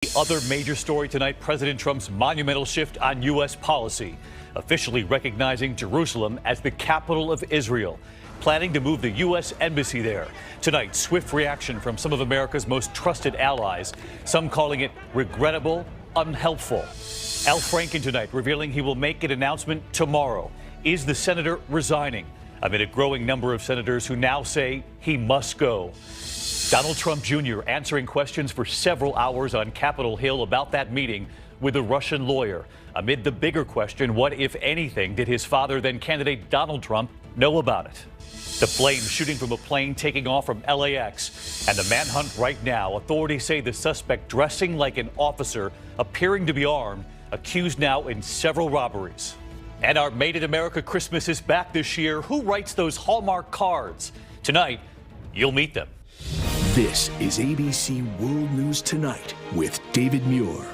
The other major story tonight, President Trump's monumental shift on U.S. policy, officially recognizing Jerusalem as the capital of Israel, planning to move the U.S. embassy there. Tonight, swift reaction from some of America's most trusted allies, some calling it regrettable, unhelpful. Al Franken tonight revealing he will make an announcement tomorrow. Is the senator resigning? Amid a growing number of senators who now say he must go. Donald Trump Jr. answering questions for several hours on Capitol Hill about that meeting with a Russian lawyer. Amid the bigger question, what, if anything, did his father, then candidate Donald Trump, know about it? The flames shooting from a plane taking off from LAX. And the manhunt right now. Authorities say the suspect dressing like an officer, appearing to be armed, accused now in several robberies. And our Made in America Christmas is back this year. Who writes those Hallmark cards? Tonight, you'll meet them. This is ABC World News Tonight with David Muir.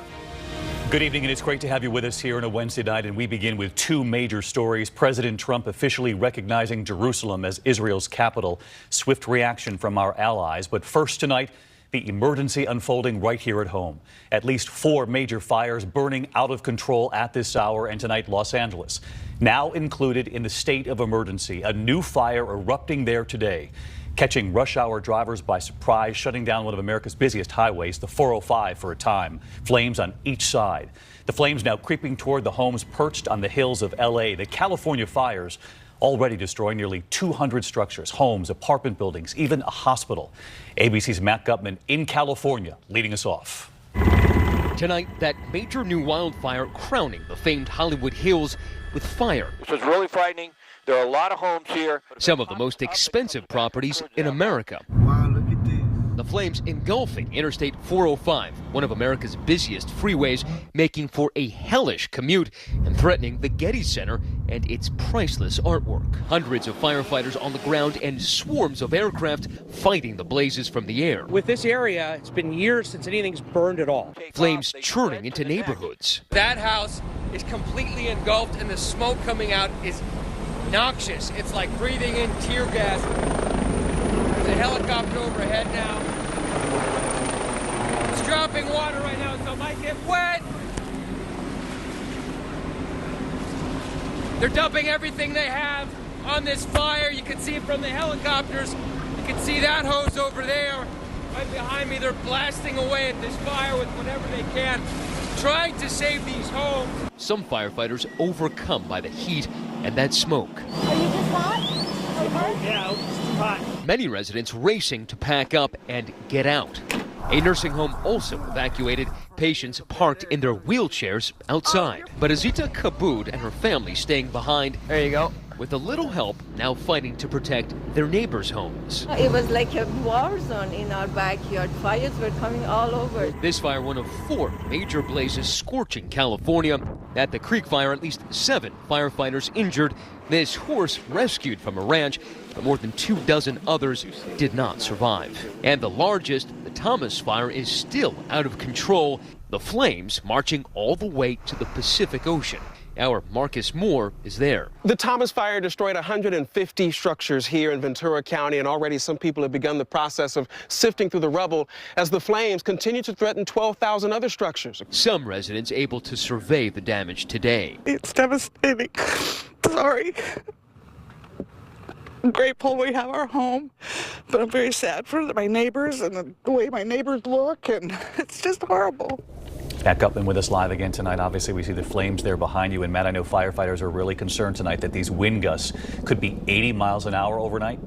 Good evening, and it's great to have you with us here on a Wednesday night. And we begin with two major stories. President Trump officially recognizing Jerusalem as Israel's capital. Swift reaction from our allies. But first tonight, the emergency unfolding right here at home. At least 4 major fires burning out of control at this hour, and tonight Los Angeles now included in the state of emergency. A new fire erupting there today, catching rush hour drivers by surprise, shutting down one of America's busiest highways, the 405, for a time. Flames on each side. The flames now creeping toward the homes perched on the hills of L.A. The California fires already destroying nearly 200 structures, homes, apartment buildings, even a hospital. ABC's Matt Gutman in California leading us off. Tonight, that major new wildfire crowning the famed Hollywood Hills with fire. This was really frightening. There are a lot of homes here. Some of the most expensive properties in America. Wow, look at this. The flames engulfing Interstate 405, one of America's busiest freeways, making for a hellish commute and threatening the Getty Center and its priceless artwork. Hundreds of firefighters on the ground and swarms of aircraft fighting the blazes from the air. With this area, it's been years since anything's burned at all. Flames churning into neighborhoods. That house is completely engulfed, and the smoke coming out is noxious. It's like breathing in tear gas. There's a helicopter overhead now. It's dropping water right now, so it might get wet. They're dumping everything they have on this fire. You can see it from the helicopters. You can see that hose over there. Right behind me, they're blasting away at this fire with whatever they can, trying to save these homes. Some firefighters overcome by the heat and that smoke. Are you just hot? Yeah, it's too hot. Many residents racing to pack up and get out. A nursing home also evacuated, patients parked in their wheelchairs outside. But Azita Kabood and her family staying behind. There you go. With a little help, now fighting to protect their neighbors' homes. It was like a war zone in our backyard. Fires were coming all over. This fire, one of 4 major blazes scorching California. At the Creek Fire, at least 7 firefighters injured. This horse rescued from a ranch, but more than 24 others did not survive. And the largest, the Thomas Fire, is still out of control. The flames marching all the way to the Pacific Ocean. Our Marcus Moore is there. The Thomas Fire destroyed 150 structures here in Ventura County, and already some people have begun the process of sifting through the rubble as the flames continue to threaten 12,000 other structures. Some residents able to survey the damage today. It's devastating. Sorry. I'm grateful we have our home, but I'm very sad for my neighbors and the way my neighbors look, and it's just horrible. Matt Gutman with us live again tonight. Obviously, we see the flames there behind you. And Matt, I know firefighters are really concerned tonight that these wind gusts could be 80 miles an hour overnight.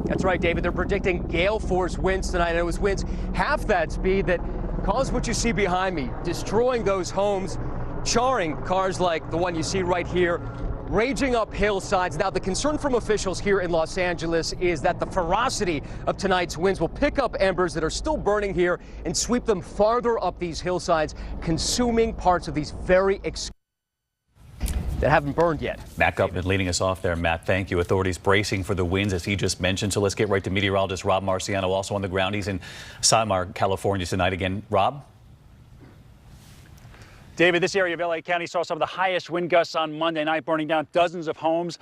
That's right, David. They're predicting gale force winds tonight. And it was winds half that speed that caused what you see behind me, destroying those homes, charring cars like the one you see right here, raging up hillsides. Now, the concern from officials here in Los Angeles is that the ferocity of tonight's winds will pick up embers that are still burning here and sweep them farther up these hillsides, consuming parts of these very that haven't burned yet. Matt Gutman leading us off there. Matt, thank you. Authorities bracing for the winds, as he just mentioned. So let's get right to meteorologist Rob Marciano, also on the ground. He's in Symar, California tonight again. Rob? David, this area of LA County saw some of the highest wind gusts on Monday night, burning down dozens of homes,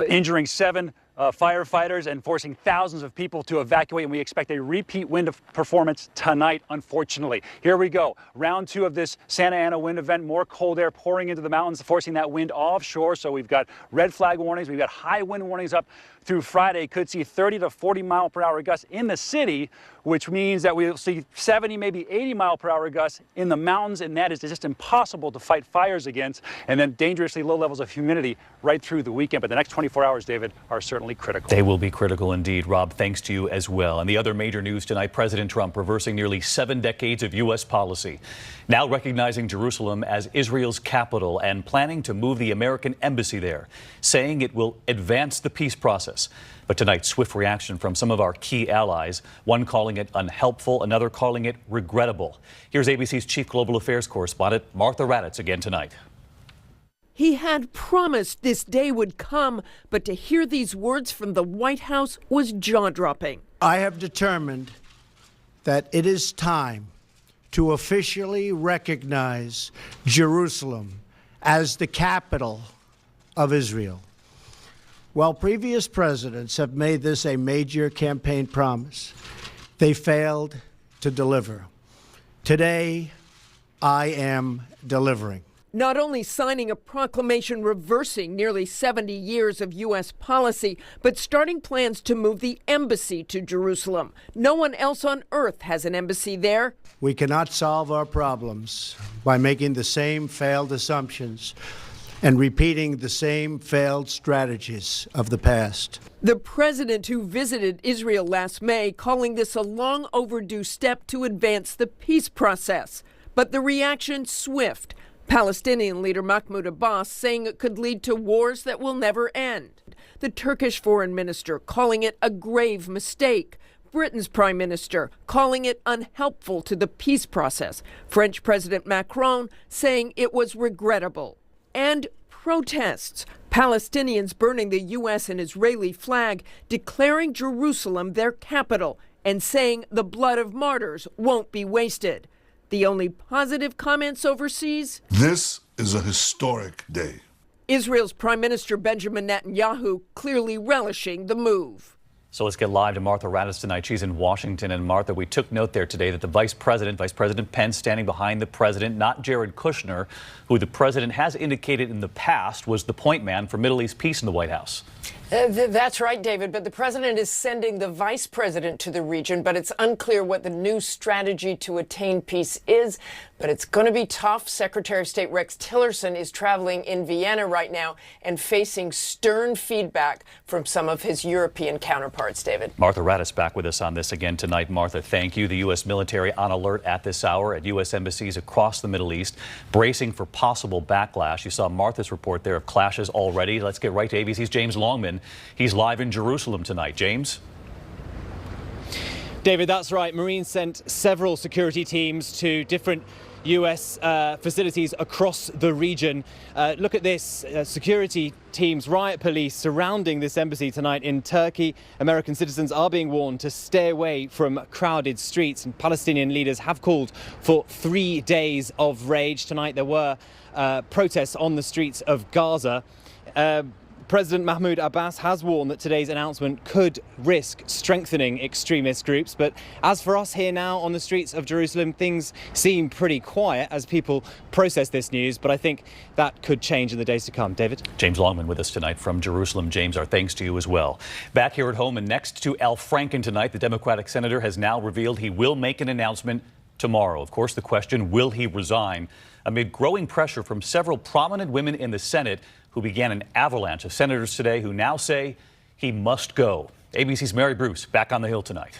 injuring 7 firefighters and forcing thousands of people to evacuate, and we expect a repeat wind performance tonight, unfortunately. Here we go. Round 2 of this Santa Ana wind event. More cold air pouring into the mountains, forcing that wind offshore. So we've got red flag warnings. We've got high wind warnings up through Friday. Could see 30 to 40 mile per hour gusts in the city, which means that we'll see 70, maybe 80 mile per hour gusts in the mountains, and that is just impossible to fight fires against. And then dangerously low levels of humidity right through the weekend. But the next 24 hours, David, are certainly critical. They will be critical indeed, Rob. Thanks to you as well. And the other major news tonight, President Trump reversing nearly 7 decades of U.S. policy, now recognizing Jerusalem as Israel's capital and planning to move the American embassy there, saying it will advance the peace process. But tonight, swift reaction from some of our key allies, one calling it unhelpful, another calling it regrettable. Here's ABC's Chief Global Affairs correspondent Martha Raddatz again tonight. He had promised this day would come, but to hear these words from the White House was jaw-dropping. I have determined that it is time to officially recognize Jerusalem as the capital of Israel. While previous presidents have made this a major campaign promise, they failed to deliver. Today, I am delivering. Not only signing a proclamation reversing nearly 70 years of U.S. policy, but starting plans to move the embassy to Jerusalem. No one else on earth has an embassy there. We cannot solve our problems by making the same failed assumptions and repeating the same failed strategies of the past. The president who visited Israel last May calling this a long overdue step to advance the peace process. But the reaction swift. Palestinian leader Mahmoud Abbas saying it could lead to wars that will never end. The Turkish foreign minister calling it a grave mistake. Britain's prime minister calling it unhelpful to the peace process. French President Macron saying it was regrettable. And protests. Palestinians burning the U.S. and Israeli flag, declaring Jerusalem their capital, and saying the blood of martyrs won't be wasted. The only positive comments overseas? This is a historic day. Israel's Prime Minister Benjamin Netanyahu clearly relishing the move. So let's get live to Martha Raddatz tonight. She's in Washington. And Martha, we took note there today that the Vice President Pence, standing behind the president, not Jared Kushner, who the president has indicated in the past was the point man for Middle East peace in the White House. That's right, David. But the president is sending the vice president to the region, but it's unclear what the new strategy to attain peace is. But it's going to be tough. Secretary of State Rex Tillerson is traveling in Vienna right now and facing stern feedback from some of his European counterparts, David. Martha Raddatz back with us on this again tonight. Martha, thank you. The U.S. military on alert at this hour at U.S. embassies across the Middle East, bracing for possible backlash. You saw Martha's report there of clashes already. Let's get right to ABC's James Longman. He's live in Jerusalem tonight. James? David, that's right. Marines sent several security teams to different U.S. facilities across the region. Look at this. Security teams, riot police surrounding this embassy tonight in Turkey. American citizens are being warned to stay away from crowded streets, and Palestinian leaders have called for 3 days of rage. Tonight there were protests on the streets of Gaza. President Mahmoud Abbas has warned that today's announcement could risk strengthening extremist groups. But as for us here now on the streets of Jerusalem, things seem pretty quiet as people process this news. But I think that could change in the days to come. David? James Longman with us tonight from Jerusalem. James, our thanks to you as well. Back here at home and next to Al Franken tonight, the Democratic senator has now revealed he will make an announcement tomorrow. Of course, the question, will he resign? Amid growing pressure from several prominent women in the Senate who began an avalanche of senators today who now say he must go. ABC's Mary Bruce back on the Hill tonight.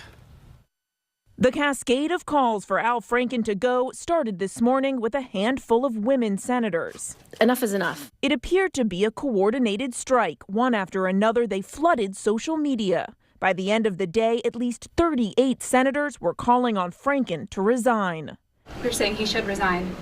The cascade of calls for Al Franken to go started this morning with a handful of women senators. Enough is enough. It appeared to be a coordinated strike. One after another, they flooded social media. By the end of the day, at least 38 senators were calling on Franken to resign. We're saying he should resign.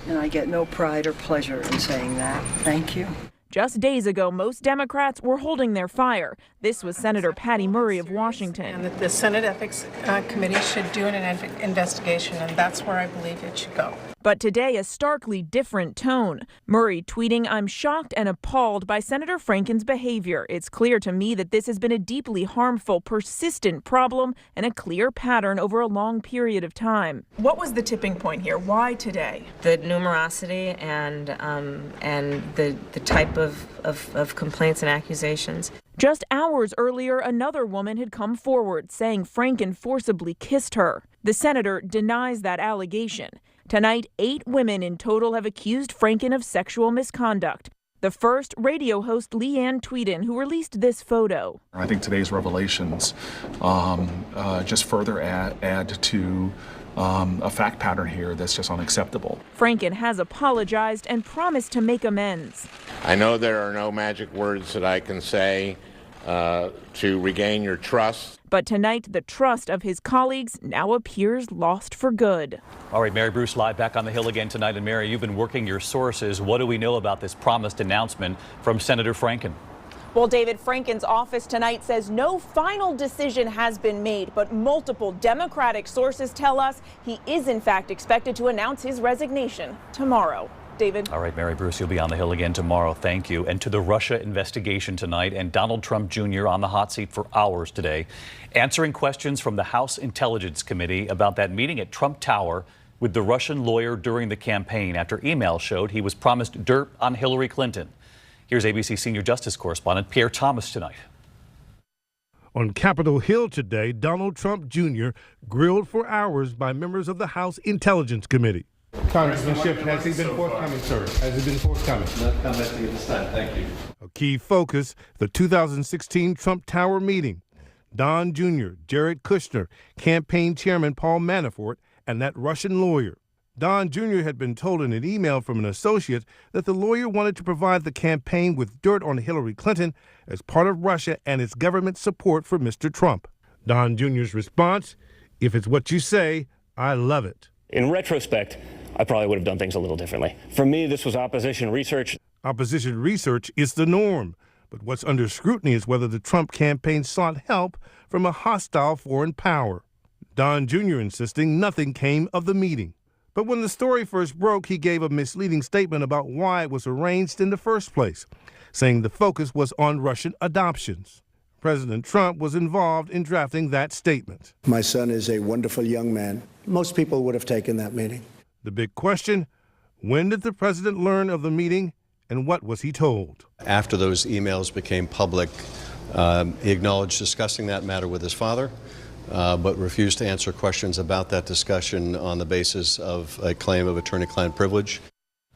And I get no pride or pleasure in saying that. Thank you. Just days ago, most Democrats were holding their fire. This was Senator Patty Murray of Washington. And that the Senate Ethics Committee should do an investigation, and that's where I believe it should go. But today, a starkly different tone. Murray tweeting, "I'm shocked and appalled by Senator Franken's behavior. It's clear to me that this has been a deeply harmful, persistent problem and a clear pattern over a long period of time." What was the tipping point here? Why today? The numerosity and the type of complaints and accusations. Just hours earlier, another woman had come forward saying Franken forcibly kissed her. The senator denies that allegation. Tonight, 8 women in total have accused Franken of sexual misconduct. The first, radio host Leanne Tweeden, who released this photo. I think today's revelations just further add to a fact pattern here that's just unacceptable. Franken has apologized and promised to make amends. I know there are no magic words that I can say to regain your trust. But tonight, the trust of his colleagues now appears lost for good. All right, Mary Bruce live back on the Hill again tonight. And Mary, you've been working your sources. What do we know about this promised announcement from Senator Franken? Well, David, Franken's office tonight says no final decision has been made, but multiple Democratic sources tell us he is in fact expected to announce his resignation tomorrow. David. All right, Mary Bruce, you'll be on the Hill again tomorrow. Thank you. And to the Russia investigation tonight, and Donald Trump Jr. on the hot seat for hours today, answering questions from the House Intelligence Committee about that meeting at Trump Tower with the Russian lawyer during the campaign after email showed he was promised dirt on Hillary Clinton. Here's ABC senior justice correspondent Pierre Thomas tonight. On Capitol Hill today, Donald Trump Jr. grilled for hours by members of the House Intelligence Committee. Congressman Schiff, has he been forthcoming, sir? Has he been forthcoming? Not commenting at this time, thank you. A key focus, the 2016 Trump Tower meeting. Don Jr., Jared Kushner, campaign chairman Paul Manafort, and that Russian lawyer. Don Jr. had been told in an email from an associate that the lawyer wanted to provide the campaign with dirt on Hillary Clinton as part of Russia and its government support for Mr. Trump. Don Jr.'s response, "If it's what you say, I love it." In retrospect, I probably would have done things a little differently. For me, this was opposition research. Opposition research is the norm. But what's under scrutiny is whether the Trump campaign sought help from a hostile foreign power. Don Jr. insisting nothing came of the meeting. But when the story first broke, he gave a misleading statement about why it was arranged in the first place, saying the focus was on Russian adoptions. President Trump was involved in drafting that statement. My son is a wonderful young man. Most people would have taken that meeting. The big question, when did the president learn of the meeting and what was he told? After those emails became public, he acknowledged discussing that matter with his father, but refused to answer questions about that discussion on the basis of a claim of attorney-client privilege.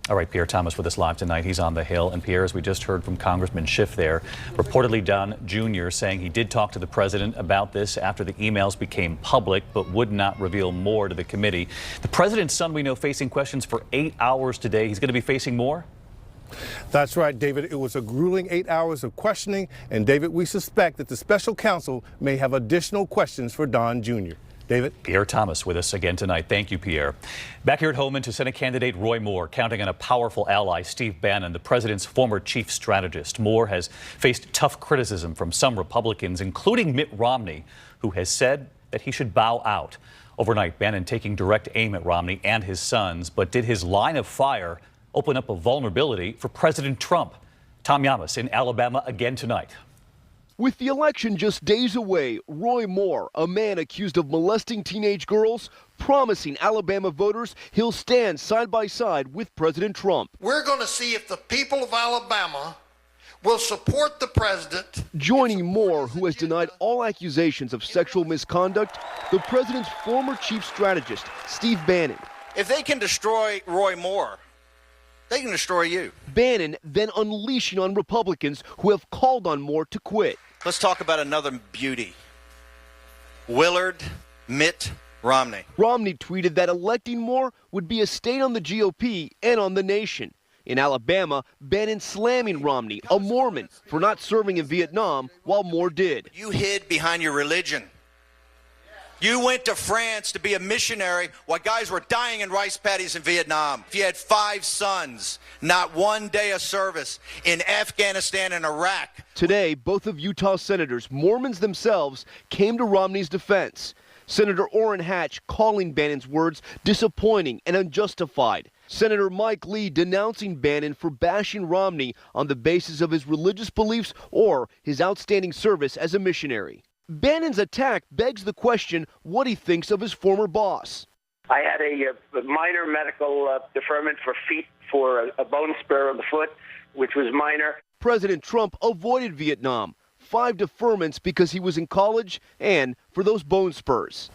All right, Pierre Thomas with us live tonight. He's on the Hill. And Pierre, as we just heard from Congressman Schiff there, reportedly Don Jr. saying he did talk to the president about this after the emails became public, but would not reveal more to the committee. The president's son, we know, facing questions for 8 hours today. He's going to be facing more? That's right, David. It was a grueling 8 hours of questioning. And, David, we suspect that the special counsel may have additional questions for Don Jr. David? Pierre Thomas with us again tonight. Thank you, Pierre. Back here at home, into Senate candidate Roy Moore, counting on a powerful ally, Steve Bannon, the president's former chief strategist. Moore has faced tough criticism from some Republicans, including Mitt Romney, who has said that he should bow out. Overnight, Bannon taking direct aim at Romney and his sons, but did his line of fire open up a vulnerability for President Trump? Tom Llamas in Alabama again tonight. With the election just days away, Roy Moore, a man accused of molesting teenage girls, promising Alabama voters he'll stand side by side with President Trump. We're going to see if the people of Alabama will support the president. Joining Moore, who has denied all accusations of sexual misconduct, the president's former chief strategist, Steve Bannon. If they can destroy Roy Moore, they can destroy you. Bannon then unleashing on Republicans who have called on Moore to quit. Let's talk about another beauty. Willard Mitt Romney. Romney tweeted that electing Moore would be a stain on the GOP and on the nation. In Alabama, Bannon slamming Romney, a Mormon, for not serving in Vietnam while Moore did. You hid behind your religion. You went to France to be a missionary while guys were dying in rice paddies in Vietnam. You had 5 sons, not one day of service in Afghanistan and Iraq. Today, both of Utah's senators, Mormons themselves, came to Romney's defense, Senator Orrin Hatch calling Bannon's words disappointing and unjustified. Senator Mike Lee denouncing Bannon for bashing Romney on the basis of his religious beliefs or his outstanding service as a missionary. Bannon's attack begs the question what he thinks of his former boss. I had a minor medical deferment for a bone spur of the foot, which was minor. President Trump avoided Vietnam. 5 deferments because he was in college and for those bone spurs.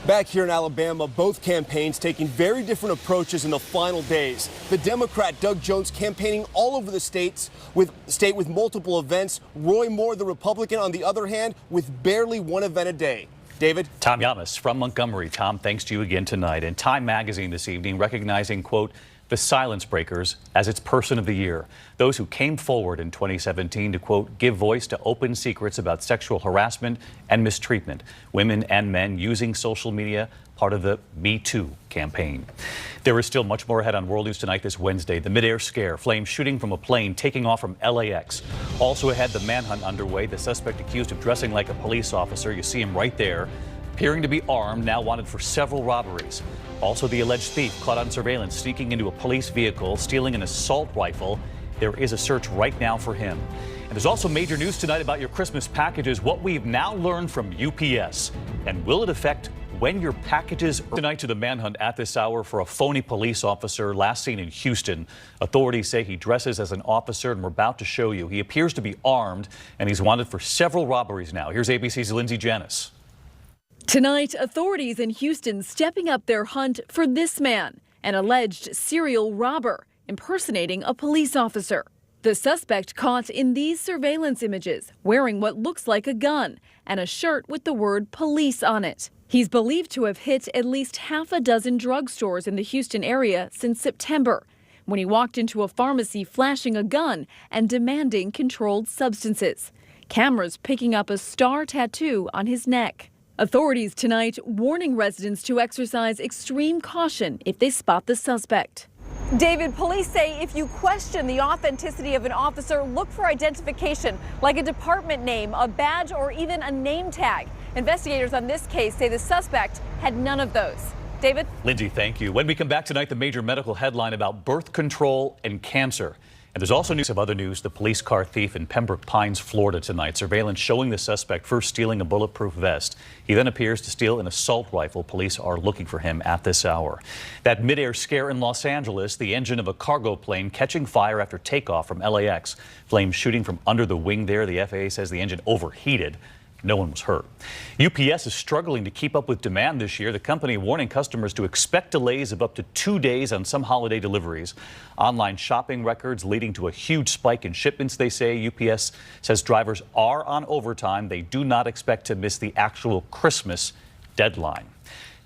Back here in Alabama, both campaigns taking very different approaches in the final days. The Democrat Doug Jones campaigning all over the state with multiple events. Roy Moore, the Republican, on the other hand, with barely one event a day. David? Tom Yamas from Montgomery. Tom, thanks to you again tonight. And Time Magazine this evening recognizing, quote, the Silence Breakers as its Person of the Year. Those who came forward in 2017 to, quote, give voice to open secrets about sexual harassment and mistreatment. Women and men using social media, part of the Me Too campaign. There is still much more ahead on World News Tonight this Wednesday. The mid-air scare, flames shooting from a plane taking off from LAX. Also ahead, the manhunt underway. The suspect accused of dressing like a police officer. You see him right there. Appearing to be armed, now wanted for several robberies. Also, the alleged thief caught on surveillance sneaking into a police vehicle, stealing an assault rifle. There is a search right now for him. And there's also major news tonight about your Christmas packages, what we've now learned from UPS. And will it affect when your packages are tonight to the manhunt at this hour for a phony police officer last seen in Houston. Authorities say he dresses as an officer, and we're about to show you. He appears to be armed, and he's wanted for several robberies now. Here's ABC's Lindsay Janis. Tonight, authorities in Houston stepping up their hunt for this man, an alleged serial robber impersonating a police officer. The suspect caught in these surveillance images, wearing what looks like a gun and a shirt with the word police on it. He's believed to have hit at least half a dozen drugstores in the Houston area since September, when he walked into a pharmacy flashing a gun and demanding controlled substances. Cameras picking up a star tattoo on his neck. Authorities tonight warning residents to exercise extreme caution if they spot the suspect. David, police say if you question the authenticity of an officer, look for identification like a department name, a badge, or even a name tag. Investigators on this case say the suspect had none of those. David? Lindsay, thank you. When we come back tonight, the major medical headline about birth control and cancer. And there's also news of other news. The police car thief in Pembroke Pines, Florida tonight. Surveillance showing the suspect first stealing a bulletproof vest. He then appears to steal an assault rifle. Police are looking for him at this hour. That mid-air scare in Los Angeles, the engine of a cargo plane catching fire after takeoff from LAX. Flames shooting from under the wing there. The FAA says the engine overheated. No one was hurt. UPS is struggling to keep up with demand this year. The company warning customers to expect delays of up to 2 days on some holiday deliveries. Online shopping records leading to a huge spike in shipments, they say. UPS says drivers are on overtime. They do not expect to miss the actual Christmas deadline.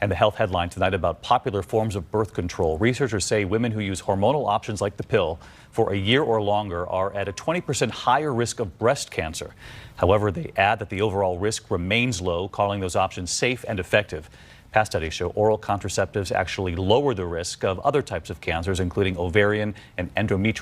And the health headline tonight about popular forms of birth control. Researchers say women who use hormonal options like the pill for a year or longer are at a 20% higher risk of breast cancer. However, they add that the overall risk remains low, calling those options safe and effective. Past studies show oral contraceptives actually lower the risk of other types of cancers, including ovarian and endometrial.